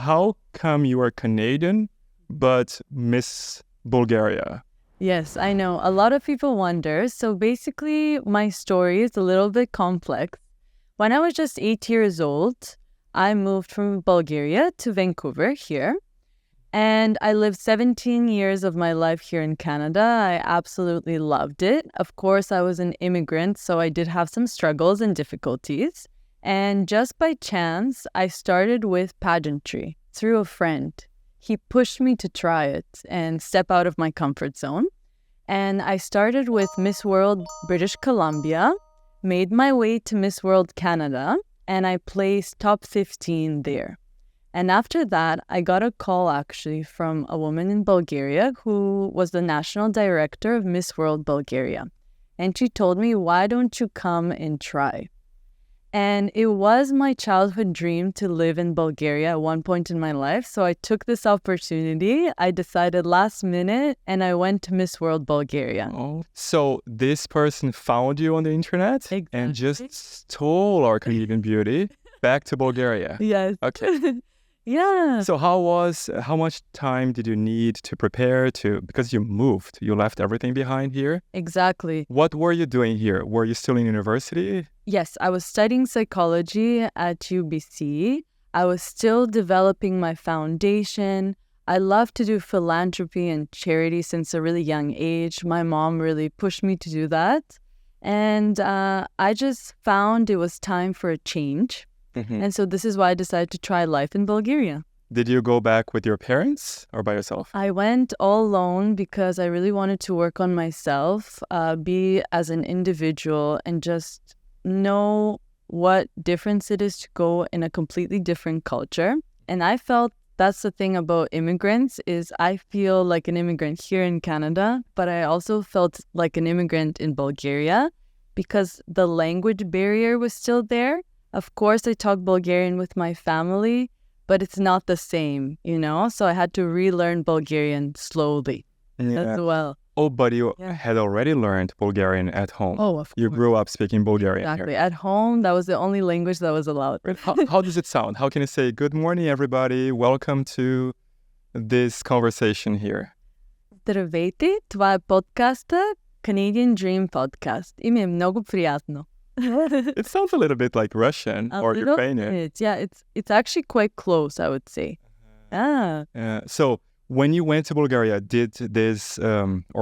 how come you are Canadian, but Miss Bulgaria? Yes, I know. A lot of people wonder. So basically, my story is a little bit complex. When I was just 8 years old, I moved from Bulgaria to Vancouver here. And I lived 17 years of my life here in Canada. I absolutely loved it. Of course, I was an immigrant, so I did have some struggles and difficulties. And just by chance, I started with pageantry through a friend. He pushed me to try it and step out of my comfort zone. And I started with Miss World British Columbia, made my way to Miss World Canada, and I placed top 15 there. And after that, I got a call actually from a woman in Bulgaria who was the national director of Miss World Bulgaria. And she told me, why don't you come and try? And it was my childhood dream to live in Bulgaria at one point in my life. So I took this opportunity. I decided last minute and I went to Miss World Bulgaria. Oh, so this person found you on the internet and just stole our Canadian beauty back to Bulgaria. Yes. Okay. Yeah. So how much time did you need to prepare because you moved, you left everything behind here? Exactly. What were you doing here? Were you still in university? Yes, I was studying psychology at UBC. I was still developing my foundation. I love to do philanthropy and charity since a really young age. My mom really pushed me to do that. And I just found it was time for a change. Mm-hmm. And so this is why I decided to try life in Bulgaria. Did you go back with your parents or by yourself? I went all alone because I really wanted to work on myself, be as an individual and just know what difference it is to go in a completely different culture. And I felt that's the thing about immigrants is I feel like an immigrant here in Canada, but I also felt like an immigrant in Bulgaria because the language barrier was still there. Of course, I talk Bulgarian with my family, but it's not the same, So I had to relearn Bulgarian slowly as well. Oh, but you had already learned Bulgarian at home. Oh, of course. You grew up speaking Bulgarian Exactly. here. At home, that was the only language that was allowed. How does it sound? How can you say, good morning, everybody. Welcome to this conversation here. Здравейте, това е подкаста Canadian Dream Podcast. И ми е много приятно. It sounds a little bit like Russian or Ukrainian. Yeah, it's actually quite close, I would say. So when you went to Bulgaria, did this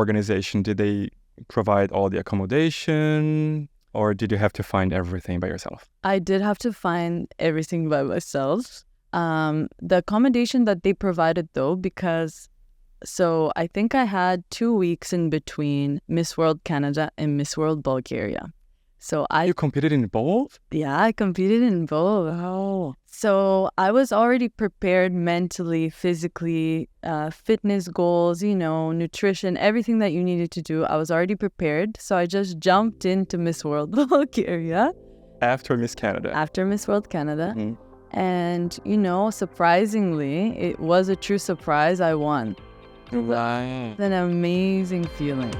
organization, did they provide all the accommodation or did you have to find everything by yourself? I did have to find everything by myself. The accommodation that they provided though, so I think I had 2 weeks in between Miss World Canada and Miss World Bulgaria. So You competed in both? Yeah, I competed in both. Oh. So I was already prepared mentally, physically, fitness goals, nutrition, everything that you needed to do. I was already prepared. So I just jumped into Miss World Bulgaria. After Miss Canada. After Miss World Canada. Mm-hmm. And, surprisingly, it was a true surprise. I won. Wow. It's an amazing feeling.